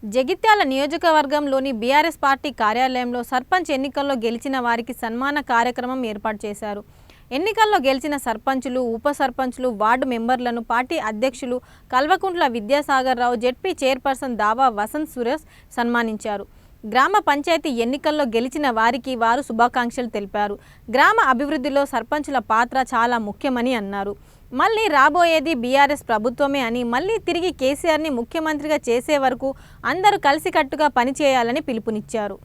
జగిత్యాల నియోజకవర్గంలోని BRS party కార్యాలయంలో సర్పంచ్ ఎన్నికల్లో గెలిచిన వారికి సన్మాన కార్యక్రమం ఏర్పాటు చేశారు. ఎన్నికల్లో గెలిచిన సర్పంచులు, ఉప సర్పంచులు, వార్డు మెంబర్లను పార్టీ అధ్యక్షులు కల్వకుంట్ల విద్యాసాగర్ రావు, జెడ్పీ చైర్పర్సన్ దావా వసంత్ సురేష్ సన్మానించారు. గ్రామ పంచాయతీ ఎన్నికల్లో గెలిచిన వారికి వారు శుభాకాంక్షలు తెలిపారు. గ్రామ అభివృద్ధిలో సర్పంచుల పాత్ర చాలా ముఖ్యమని అన్నారు. మళ్ళీ రాబోయేది బీఆర్ఎస్ ప్రభుత్వమే అని, మళ్ళీ తిరిగి కేసీఆర్ని ముఖ్యమంత్రిగా చేసే వరకు అందరూ కలిసికట్టుగా పనిచేయాలని పిలుపునిచ్చారు.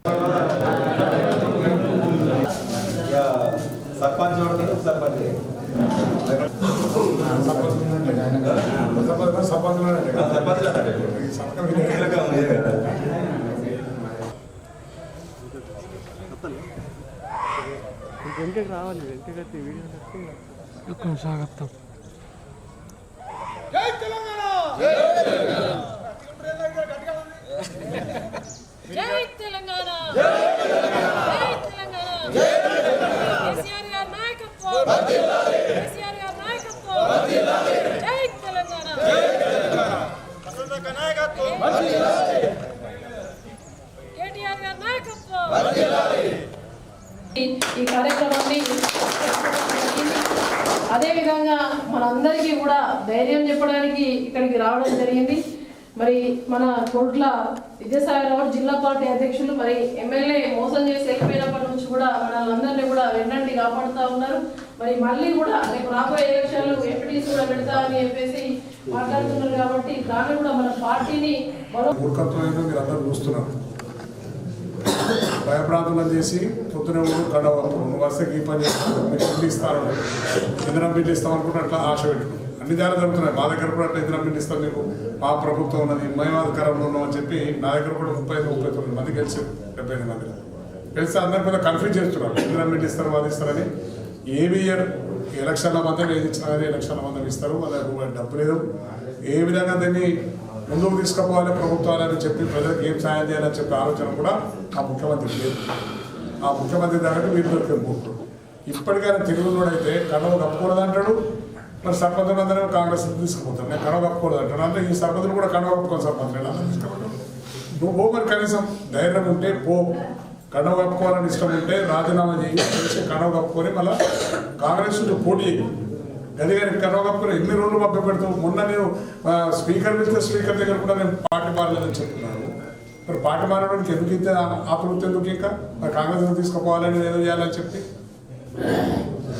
వెంకకి రావాలి, వెంకకి వీడియో కొనసాగత్తాం. జై తెలంగాణ, జై తెలంగాణ, జై తెలంగాణ, జై తెలంగాణ, జై తెలంగాణ. కేసీఆర్ గారి నాయకత్వం వర్ధిల్లాలి, కేసీఆర్ గారి నాయకత్వం వర్ధిల్లాలి. జై తెలంగాణ, జై తెలంగాణ. వసంతక నాయకత్వం వర్ధిల్లాలి, కేటీఆర్ గారి నాయకత్వం వర్ధిల్లాలి. ఈ కార్యక్రమాన్ని అదేవిధంగా మనందరికీ కూడా ధైర్యం చెప్పడానికి ఇక్కడికి రావడం జరిగింది. మరి మన కోట్ల విద్యాసాగర్ రావు జిల్లా పార్టీ అధ్యక్షులు, మరి ఎమ్మెల్యే మోసం చేసి వెళ్ళిపోయినప్పటి నుంచి కూడా మనల్ని కూడా వెన్నంటి కాపాడుతూ ఉన్నారు. మరి మళ్ళీ కూడా రేపు రాబోయే ఎలక్షన్లు ఎంపీటీసీ కూడా పెడతా అని చెప్పేసి మాట్లాడుతున్నారు. కాబట్టి దాన్ని కూడా మన పార్టీని భయప్రాంతులను చేసి పొద్దున గడవరు వరుసకి ఈ పని చేస్తాను, మీకు బిల్లు ఇస్తాను, ఇంధనం బిల్లు ఇస్తాం అనుకుంటే అట్లా ఆశ పెట్టుకున్నాం. అన్ని జాగ్రత్త జరుగుతున్నాయి. మా దగ్గర కూడా అట్లా ఇంధనం బిల్లు ఇస్తాం, మీకు మా ప్రభుత్వం ఉన్నది, మయవాదకరంలో ఉన్నామని చెప్పి నా దగ్గర కూడా 35-39 మంది గెలిచారు. 75 మంది గెలిస్తే అందరి మీద కన్ఫ్యూజ్ చేస్తున్నారు. ఇంధనం బిల్లు ఇస్తారు, వాళ్ళు ఇస్తారని. ఏవి ఇయర్ ఎలక్షన్ల మందం ఏది ఇచ్చినా కానీ ఎలక్షన్ల మందం ఇస్తారు, వాళ్ళకి డబ్బు లేదు. ఏ విధంగా దాన్ని ముందుకు తీసుకుపోవాలి ప్రభుత్వాలని చెప్పి ప్రజలకు ఏం సాయం చేయాలని చెప్పే ఆలోచన కూడా ఆ ముఖ్యమంత్రి లేదు. ఆ ముఖ్యమంత్రి దగ్గర వీళ్ళు దొరికిపోతాడు. ఇప్పటికైనా తెలుగులోడైతే కడవ కప్పుకూడదు అంటాడు. మరి సర్పంచులందరూ కాంగ్రెస్ తీసుకుపోతాడు. నేను కడవ కప్పుకూడదు అంటాడు. అంటే ఈ సర్పంచులు కూడా కడవ కప్పుకోవాలి. సర్పంచులు అందరూ తీసుకుపోతాడు. నువ్వు పో, మరి కనీసం ధైర్యం ఉంటే పో. కడవ కప్పుకోవాలని ఇష్టం ఉంటే రాజీనామా చేసి కడవ కప్పుకొని మళ్ళీ కాంగ్రెస్ పోటీ గది గారికి కడవ కప్పుకొని ఎన్ని రోజులు మభ్య పెడతావు. మొన్న నేను స్పీకర్ పిలిస్తే స్పీకర్ దగ్గర కూడా నేను పార్టీ మారలేదని చెప్తున్నాను. మరి పార్టీ మారడానికి ఎందుకు ఇంత ఆతృత, ఎందుకు ఇంకా మరి కాంగ్రెస్ తీసుకుపోవాలని ఏదో చేయాలని చెప్పి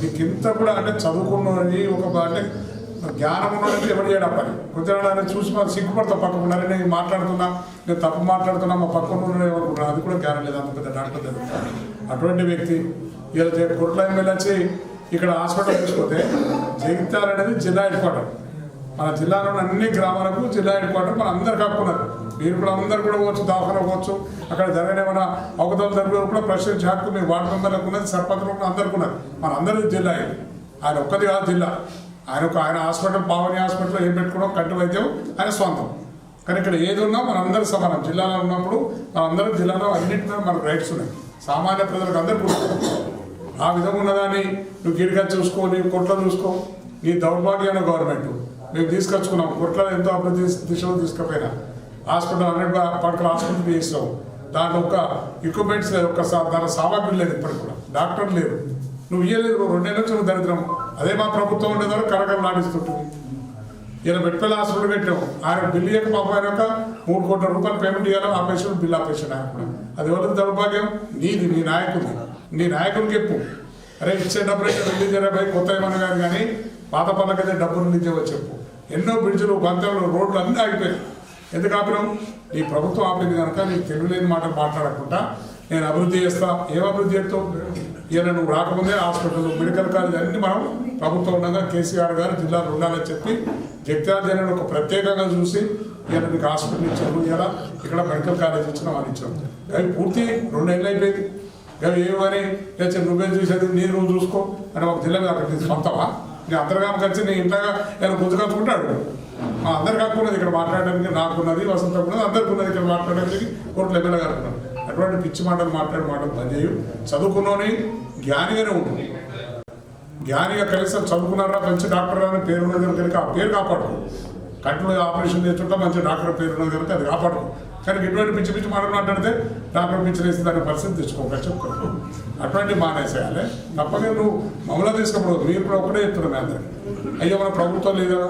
నీకు ఇంత కూడా అంటే చదువుకున్నది ఒక అంటే జ్ఞానం ఉన్నది ఎవరు చేయడం పని. కొంచెం చూసి మనం సిగ్గుపడతాం. పక్కన ఉన్నారని నేను మాట్లాడుతున్నా, నేను తప్పు మాట్లాడుతున్నా, మా పక్కన ఉన్న ఏమనుకుంటున్నా, అది కూడా జ్ఞానం లేదు. అంత పెద్ద డాక్టర్ దగ్గర అటువంటి వ్యక్తి ఇలా కొట్ల ఎమ్మెల్యే వచ్చి ఇక్కడ హాస్పిటల్ తీసుకుంటే జగిత్యాల అనేది జిల్లా హెడ్ క్వార్టర్. మన జిల్లాలో అన్ని గ్రామాలకు జిల్లా హెడ్ క్వార్టర్ మన అందరు కప్పుకున్నారు. మీరు కూడా అందరు కూడా పోవచ్చు, దవాఖాన పోవచ్చు. అక్కడ జరగనేమైనా అవకతలు జరిగే కూడా ప్రశ్నించే హక్కు మీ వార్డు మెంబర్లకు ఉన్నది, సర్పంచులకు అందరికీ ఉన్నది. మన అందరిది జిల్లా ఇది. ఆయన ఒక్కది కాదు జిల్లా. ఆయన హాస్పిటల్, పావని హాస్పిటల్లో ఏం పెట్టుకోవడం, కంటి వైద్యం ఆయన స్వంతం. కానీ ఇక్కడ ఏది ఉన్నా మనందరూ సమానం. జిల్లాలో ఉన్నప్పుడు మనందరం జిల్లాలో అన్నింటిలో మనకు రైట్స్ ఉన్నాయి. సామాన్య ప్రజలకు అందరికీ ఆ విధంగా ఉన్నదాన్ని నువ్వు గిరిగా చూసుకో, నీ కొట్ల చూసుకో. నీ దౌర్భాగ్యాన్ని గవర్నమెంట్ మేము తీసుకొచ్చుకున్నాం. కొట్ల ఎంతో అభివృద్ధి దిశలో తీసుకుపోయినా హాస్పిటల్ 100 పడకల హాస్పిటల్ చేసావు. దాంట్లో ఒక ఎక్విప్మెంట్స్ దాని సామాగ్రి లేదు, ఇప్పటికి కూడా డాక్టర్ లేరు. నువ్వు ఇయ్యలేదు. 2 నెలల నుంచి నువ్వు దరిద్రం. అదే మా ప్రభుత్వం ఉండేదాన్ని కరకలు నాటిస్తుంటుంది. ఇలా మెట్పల్లి హాస్పిటల్ పెట్టాము. ఆయన బిల్లు ఇయ్యక పాపం అయినాక 3 కోట్ల రూపాయలు పేమెంట్ ఇవ్వాలి. ఆపేషన్ బిల్లు ఆపేషన్ ఆయన కూడా. అది ఎవరికి దౌర్భాగ్యం? నీది, నీ నాయకుడిది. నీ నాయకుడికి చెప్పు, అరే ఇచ్చే డబ్బులు అయితే రిలీజ్ అయ్యాయి, కొత్త ఏమన్నా కాదు, కానీ పాత పనులకైతే డబ్బులు రిలీజ్ అవ్వచ్చు చెప్పు. ఎన్నో బ్రిడ్జ్లు, బంతలు, రోడ్లు అన్నీ ఆగిపోయాయి. ఎందుకు ఆపినాం? ఈ ప్రభుత్వం ఆపింది కనుక నీకు తెలియలేని మాటలు మాట్లాడకుండా నేను అభివృద్ధి చేస్తా. ఏం అభివృద్ధి చేస్తావు? ఇలా నువ్వు రాకముందే హాస్పిటల్, మెడికల్ కాలేజ్ అన్ని మనం ప్రభుత్వం ఉండగా కేసీఆర్ గారు జిల్లాలో ఉండాలని చెప్పి జగిత్యాల జిల్లాను ఒక ప్రత్యేకంగా చూసి ఇలా నీకు హాస్పిటల్ ఇచ్చాము, ఇలా ఇక్కడ మెడికల్ కాలేజ్ ఇచ్చినా అని ఇచ్చాము. అవి పూర్తి 2 నెలలు అయిపోయింది. అవి ఏమని లేచి నువ్వేం చూసేది, నువ్వు చూసుకో అని ఒక జిల్లా అక్కడ సొంతమా? నీ అందరిగా కలిసి నీ ఇంటగా నేను గుర్తు కలుసుకుంటాడు. మా అందరు కాకున్నది ఇక్కడ మాట్లాడడానికి, నాకున్నది, వసంతకు ఉన్నది, అందరికి ఉన్నది ఇక్కడ మాట్లాడడానికి, కోర్టులు ఎమ్మెల్యే గారు ఉన్నారు. అటువంటి పిచ్చి మాటలు మాటలు పని చేయు. చదువుకున్నోని జ్ఞానిగానే ఉంటుంది. జ్ఞానిగా కనీసం చదువుకున్నారా, మంచి డాక్టర్ అని పేరు ఉన్నది కనుక ఆ పేరు కాపాడుకో. కంటిలో ఆపరేషన్ చేస్తుంటా మంచి డాక్టర్ పేరు ఉన్నది కనుక అది కాపాడుకో. కానీ ఇటువంటి పిచ్చి పిచ్చి మాటలు మాట్లాడితే డాక్టర్ పిచ్చి వేసి దాని పరిస్థితి తెచ్చుకోక చెప్పుకోరు. అటువంటి మానేసేయాలి. తప్పగా నువ్వు మమ్మల్ని తీసుకుపోవద్దు. మీరు కూడా ఒకటే చెప్తున్నాం అందరికి. అయ్యో మన ప్రభుత్వం లేదా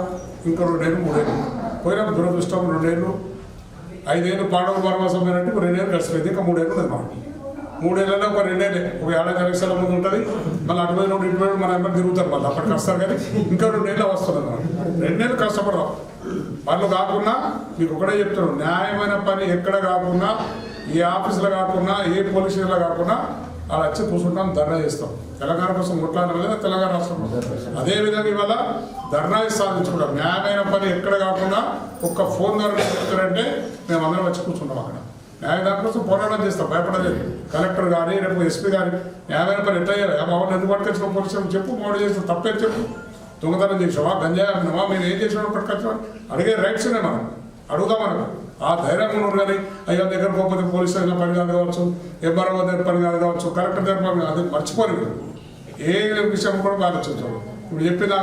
ఇంకా 2 ఏళ్ళు 3 ఏళ్ళు పోయినా దురదృష్టం 2 ఏళ్ళు 5 ఏళ్ళు పాడవ వనవాసం అంటే 2 ఏళ్ళు కలిసిపోయింది. ఇంకా 3 ఏళ్ళు ఉన్నది మాకు. 3 ఏళ్ళలో ఒక 2 ఏళ్ళే ఒక 7 ఎలక్షన్ల ముందు ఉంటుంది. మళ్ళీ అటు 2 మన అందరూ తిరుగుతారు. మళ్ళీ అప్పటికి వస్తారు కానీ ఇంకా 2 ఏళ్ళు వస్తుంది మనం. 2 ఏళ్ళు కష్టపడదాం. వాళ్ళు కాకుండా మీకు ఒకటే చెప్తున్నాను, న్యాయమైన పని ఎక్కడ కాకుండా, ఏ ఆఫీసులో కాకుండా, ఏ పోలీస్ స్టేషన్లో కాకుండా అలా వచ్చి కూర్చుంటాం, ధర్నా చేస్తాం. తెలంగాణ కోసం కొట్లాడడం లేదా తెలంగాణ రాష్ట్రంలో అదేవిధంగా ఇవాళ ధర్నా సాధించుకుంటాం. న్యాయమైన పని ఎక్కడ కాకుండా ఒక్క ఫోన్ ద్వారా చెప్తారంటే మేము అందరం వచ్చి కూర్చుంటాం. అక్కడ న్యాయదాని కోసం పోరాటం చేస్తాం, భయపడలేదు. కలెక్టర్ కానీ రేపు ఎస్పీ కానీ న్యాయమైన పని ఎట్లా చేయాలి? మామూలు ఎందుకు పట్టుకొచ్చిన పోలీసులు చెప్పు, మోడీ చేసిన తప్పేది చెప్పు. దొంగతనం చేసావా, గంజాయి అన్నావా, మీరు ఏం చేసినా పట్టుకొచ్చావా అడిగే రైట్స్ ఉన్నాయి. మనం అడుగుదాం. మనకు ఆ ధైర్యంగా ఉన్నారు. కానీ అయ్యో దగ్గర పోకపోతే పోలీస్ స్టేషన్ పని కాదు కావచ్చు, ఎంఆర్ఓ దగ్గర పని కాదు కావచ్చు, కలెక్టర్ దగ్గర పని అది మర్చిపోరు. ఏ విషయం కూడా ఆలోచించారు. ఇప్పుడు చెప్పిన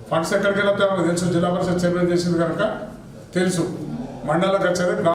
ఫండ్స్ ఎక్కడికి వెళ్తే తెలుసు. జిల్లా పరిషత్ చైర్మన్ చేసింది కనుక తెలుసు. మండలకు వచ్చేది